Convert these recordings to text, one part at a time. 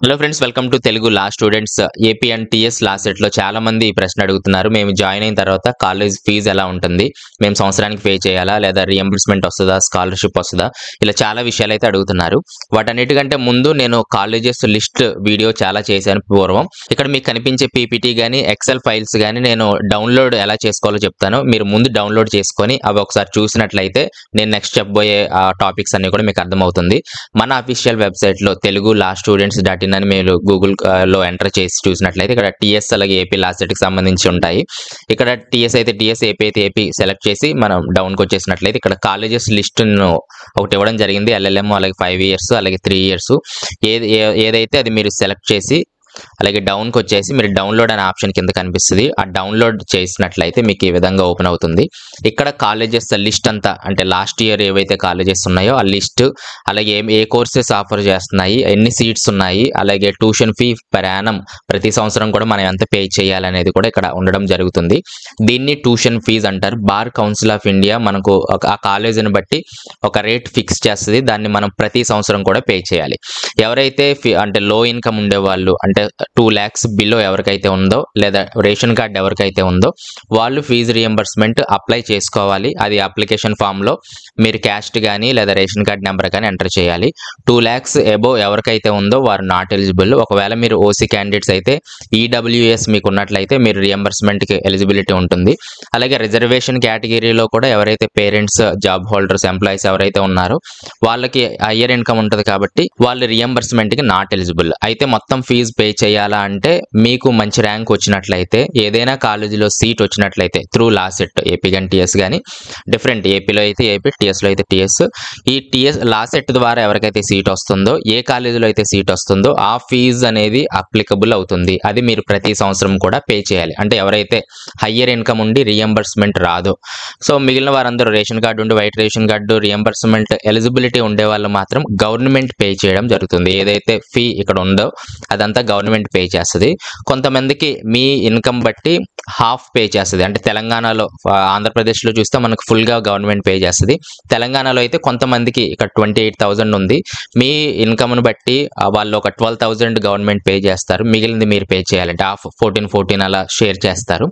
Hello friends, welcome to Telugu law students. AP and TS law సెట్లో చాలా మంది ఈ ప్రశ్న అడుగుతున్నారు. మేము జాయిన్ అయిన తర్వాత కాలేజ్ ఫీజు ఎలా ఉంటుంది, మేము సంవత్సరానికి పే చేయాలా లేదా రీఎంబర్స్మెంట్ వస్తుందా, స్కాలర్షిప్ వస్తుందా, ఇలా చాలా విషయాలు అయితే అడుగుతున్నారు. వాటన్నిటికంటే ముందు నేను కాలేజెస్ లిస్ట్ వీడియో చాలా చేశాను పూర్వం. ఇక్కడ మీకు కనిపించే పీపీటీ కానీ ఎక్సెల్ ఫైల్స్ కానీ నేను డౌన్లోడ్ ఎలా చేసుకోవాలో చెప్తాను. మీరు ముందు డౌన్లోడ్ చేసుకొని అవి ఒకసారి చూసినట్లయితే నేను నెక్స్ట్ చెప్పబోయే టాపిక్స్ అన్ని కూడా మీకు అర్థమవుతుంది. మన అఫీషియల్ వెబ్సైట్లో తెలుగు లా స్టూడెంట్స్.in అని మీరు గూగుల్లో ఎంటర్ చేసి చూసినట్లయితే ఇక్కడ టీఎస్ అలాగే ఏపీ లా సెట్కి సంబంధించి ఉంటాయి. ఇక్కడ టీఎస్ అయితే టీఎస్, ఏపీ అయితే ఏపీ సెలెక్ట్ చేసి మనం డౌన్కి వచ్చేసినట్లయితే ఇక్కడ కాలేజెస్ లిస్టును ఒకటి ఇవ్వడం జరిగింది. ఎల్ఎల్ఎం అలాగే 5 years అలాగే 3 years ఏదైతే అది మీరు సెలెక్ట్ చేసి అలాగే డౌన్కి వచ్చేసి మీరు డౌన్లోడ్ అనే ఆప్షన్ కింద కనిపిస్తుంది. ఆ డౌన్లోడ్ చేసినట్లయితే మీకు ఈ విధంగా ఓపెన్ అవుతుంది. ఇక్కడ కాలేజెస్ లిస్ట్ అంతా, అంటే లాస్ట్ ఇయర్ ఏవైతే కాలేజెస్ ఉన్నాయో ఆ లిస్ట్, అలాగే ఏ కోర్సెస్ ఆఫర్ చేస్తున్నాయి, ఎన్ని సీట్స్ ఉన్నాయి, అలాగే ట్యూషన్ ఫీ పర్ యానం ప్రతి సంవత్సరం కూడా మనం ఎంత పే చేయాలనేది కూడా ఇక్కడ ఉండడం జరుగుతుంది. దీన్ని ట్యూషన్ ఫీజ్ అంటారు. బార్ కౌన్సిల్ ఆఫ్ ఇండియా మనకు ఆ కాలేజీని బట్టి ఒక రేట్ ఫిక్స్ చేస్తుంది. దాన్ని మనం ప్రతి సంవత్సరం కూడా పే చేయాలి. ఎవరైతే అంటే లో ఇన్కమ్ ఉండేవాళ్ళు, అంటే 2 lakhs బిలో ఎవరికైతే ఉందో లేదా రేషన్ కార్డ్ ఎవరికైతే ఉందో వాళ్ళు ఫీజు రియంబర్స్మెంట్ అప్లై చేసుకోవాలి. అది అప్లికేషన్ ఫామ్లో మీరు క్యాస్ట్ కానీ లేదా రేషన్ కార్డ్ నెంబర్ కానీ ఎంటర్ చేయాలి. 2 lakhs అబోవ్ ఎవరికైతే ఉందో వారు నాట్ ఎలిజిబుల్. ఒకవేళ మీరు ఓసీ క్యాండిడేట్స్ అయితే ఈడబ్ల్యూఎస్ మీకు ఉన్నట్లయితే మీరు రియంబర్స్మెంట్కి ఎలిజిబిలిటీ ఉంటుంది. అలాగే రిజర్వేషన్ కేటగిరీలో కూడా ఎవరైతే పేరెంట్స్, జాబ్ హోల్డర్స్, ఎంప్లాయీస్ ఎవరైతే ఉన్నారో వాళ్ళకి హయ్యర్ ఇన్కమ్ ఉంటుంది కాబట్టి వాళ్ళు రియంబర్స్మెంట్కి నాట్ ఎలిజిబుల్. అయితే మొత్తం ఫీజు పే చేయాలా అంటే మీకు మంచి ర్యాంక్ వచ్చినట్లయితే, ఏదైనా కాలేజీలో సీట్ వచ్చినట్లయితే త్రూ లా సెట్, ఏపీ కానీ టీఎస్ కానీ డిఫరెంట్, ఏపీలో అయితే ఏపీ, టీఎస్లో అయితే టీఎస్, ఈ టీఎస్ లా సెట్ ద్వారా ఎవరికైతే సీట్ వస్తుందో, ఏ కాలేజీలో అయితే సీట్ వస్తుందో ఆ ఫీజు అనేది అప్లికబుల్ అవుతుంది. అది మీరు ప్రతి సంవత్సరం కూడా పే చేయాలి. అంటే ఎవరైతే హయ్యర్ ఇన్కమ్ ఉండి రియంబర్స్మెంట్ రాదో, సో మిగిలిన వారందరూ రేషన్ కార్డు ఉండి white ration card reimbursement eligibility ఉండే వాళ్ళు మాత్రం గవర్నమెంట్ పే చేయడం జరుగుతుంది. ఏదైతే ఫీ ఇక్కడ ఉందో అదంతా గవర్నమెంట్ పే చేస్తుంది. కొంతమందికి మీ ఇన్కమ్ బట్టి హాఫ్ పే చేస్తుంది. అంటే తెలంగాణలో, ఆంధ్రప్రదేశ్లో చూస్తే మనకు ఫుల్గా గవర్నమెంట్ పే చేస్తుంది. తెలంగాణలో అయితే కొంతమందికి ఇక్కడ 28,000 ఉంది. మీ ఇన్కమ్ను బట్టి వాళ్ళు ఒక 12,000 గవర్నమెంట్ పే చేస్తారు. మిగిలింది మీరు పే చేయాలంటే హాఫ్ 14 అలా షేర్ చేస్తారు.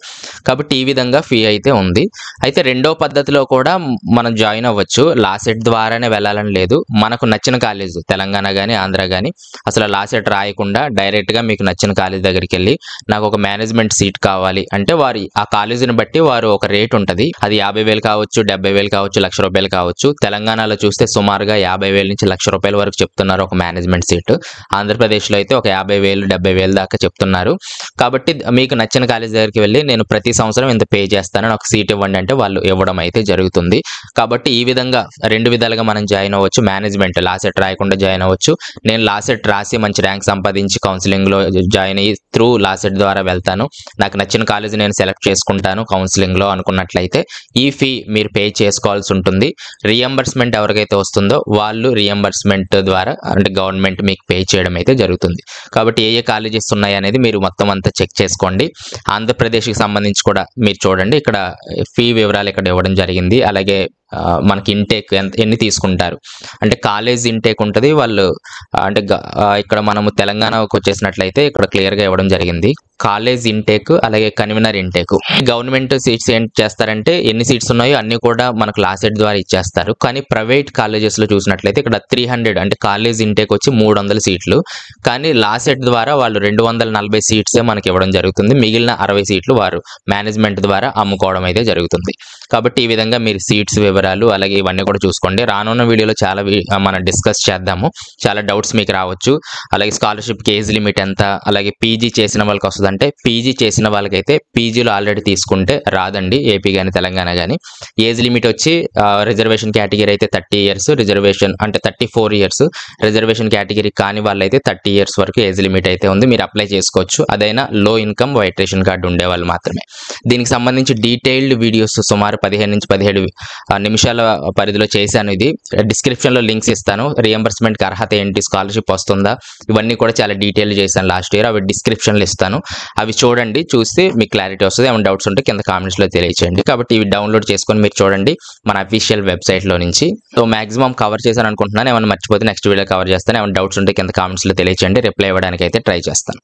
కాబట్టి ఈ విధంగా ఫీ అయితే ఉంది. అయితే రెండో పద్ధతిలో కూడా మనం జాయిన్ అవ్వచ్చు. లా సెట్ ద్వారానే వెళ్ళాలని లేదు. మనకు నచ్చిన కాలేజ్, తెలంగాణ కానీ ఆంధ్ర కానీ అసలు లా సెట్ రాయకుండా డైరెక్ట్గా మీకు నచ్చిన కాలేజ్ దగ్గరికి వెళ్ళి నాకు ఒక మేనేజ్మెంట్ సీట్ కావాలి అంటే వారి ఆ కాలేజీని బట్టి వారు ఒక రేట్ ఉంటుంది. అది 50,000 కావచ్చు, 70,000 కావచ్చు, ₹1,00,000 కావచ్చు. తెలంగాణలో చూస్తే సుమారుగా 50,000 నుంచి ₹1,00,000 వరకు చెప్తున్నారు ఒక మేనేజ్మెంట్ సీట్. ఆంధ్రప్రదేశ్లో అయితే ఒక 50,000, 70,000 దాకా చెప్తున్నారు. కాబట్టి మీకు నచ్చిన కాలేజ్ దగ్గరికి వెళ్ళి నేను ప్రతి సంవత్సరం ఇంత పే చేస్తాను, నాకు సీట్ ఇవ్వండి అంటే వాళ్ళు ఇవ్వడం అయితే జరుగుతుంది. కాబట్టి ఈ విధంగా 2 విధాలుగా మనం జాయిన్ అవ్వచ్చు. మేనేజ్మెంట్ లా సెట్ రాయకుండా జాయిన్ అవ్వచ్చు. నేను లా సెట్ రాసి మంచి ర్యాంక్ సంపాదించి కౌన్సిలింగ్లో జాయిన్ అయ్యి త్రూ లా సెట్ ద్వారా వెళ్తాను, నాకు నచ్చిన కాలేజ్ నేను సెలెక్ట్ చేసుకుంటాను కౌన్సిలింగ్లో అనుకున్నట్లయితే ఈ ఫీ మీరు పే చేసుకోవాల్సి ఉంటుంది. రియంబర్స్మెంట్ ఎవరికైతే వస్తుందో వాళ్ళు రియంబర్స్మెంట్ ద్వారా అంటే గవర్నమెంట్ మీకు పే చేయడం అయితే జరుగుతుంది. కాబట్టి ఏ కాలేజెస్ ఉన్నాయి అనేది మీరు మొత్తం అంతా చెక్ చేసుకోండి. ఆంధ్రప్రదేశ్కి సంబంధించి కూడా మీరు చూడండి, ఇక్కడ ఫీ వివరాలు ఇక్కడ ఇవ్వడం జరిగింది. అలాగే మనకి ఇంటేక్ ఎన్ని తీసుకుంటారు అంటే కాలేజ్ ఇంటేక్ ఉంటుంది. వాళ్ళు అంటే ఇక్కడ మనము తెలంగాణకు వచ్చేసినట్లయితే ఇక్కడ క్లియర్గా ఇవ్వడం జరిగింది. కాలేజ్ ఇంటేక్ అలాగే కన్వీనర్ ఇంటేక్. గవర్నమెంట్ సీట్స్ ఏం చేస్తారంటే ఎన్ని సీట్స్ ఉన్నాయో అన్ని కూడా మనకు లా సెట్ ద్వారా ఇచ్చేస్తారు. కానీ ప్రైవేట్ కాలేజెస్లో చూసినట్లయితే ఇక్కడ 300 అంటే కాలేజ్ ఇంటేక్ వచ్చి 300 సీట్లు, కానీ లా సెట్ ద్వారా వాళ్ళు 240 సీట్సే మనకి ఇవ్వడం జరుగుతుంది. మిగిలిన 60 సీట్లు వారు మేనేజ్మెంట్ ద్వారా అమ్ముకోవడం అయితే జరుగుతుంది. కాబట్టి ఈ విధంగా మీరు సీట్స్ వివరాలు అలాగే ఇవన్నీ కూడా చూసుకోండి. రానున్న వీడియోలో చాలా మనం డిస్కస్ చేద్దాము. చాలా డౌట్స్ మీకు రావచ్చు. అలాగే స్కాలర్షిప్కి ఏజ్ లిమిట్ ఎంత, అలాగే పీజీ చేసిన వాళ్ళకి వస్తుంది అంటే పీజీ చేసిన వాళ్ళకైతే పీజీలో ఆల్రెడీ తీసుకుంటే రాదండి, ఏపీ కానీ తెలంగాణ కానీ. ఏజ్ లిమిట్ వచ్చి రిజర్వేషన్ కేటగిరీ అయితే 30 years, రిజర్వేషన్ అంటే 34 years, రిజర్వేషన్ కేటగిరీ కాని వాళ్ళైతే 30 years వరకు ఏజ్ లిమిట్ అయితే ఉంది. మీరు అప్లై చేసుకోవచ్చు. అదైనా లో ఇన్కమ్ వైట్ రేషన్ కార్డు ఉండే వాళ్ళు మాత్రమే. దీనికి సంబంధించి డీటెయిల్డ్ వీడియోస్ సుమారు 15 నుంచి 17 నిమిషాల పరిధిలో చేశాను ఇది. డిస్క్రిప్షన్‌లో లింక్స్ ఇస్తాను. రీయింబర్స్‌మెంట్‌కి అర్హత ఏంటి? స్కాలర్‌షిప్ వస్తుందా? ఇవన్నీ కూడా చాలా డీటెయిల్‌గా చేశాను లాస్ట్ ఇయర్. అవి డిస్క్రిప్షన్‌లో ఇస్తాను. అవి చూడండి. చూస్తే మీకు క్లారిటీ వస్తది. ఏమైనా డౌట్స్ ఉంటే కింద కామెంట్స్‌లో తెలియచేయండి. కాబట్టి ఇవి డౌన్‌లోడ్ చేసుకొని మీరు చూడండి మన అఫీషియల్ వెబ్‌సైట్‌లో నుంచి. సో మాక్సిమం కవర్ చేశాను అనుకుంటున్నాను. ఏమైనా మర్చిపోతే నెక్స్ట్ వీడియో కవర్ చేస్తాను. ఏమైనా డౌట్స్ ఉంటే కింద కామెంట్స్‌లో తెలియచేయండి. రిప్లై ఇవ్వడానికైతే ట్రై చేస్తాను.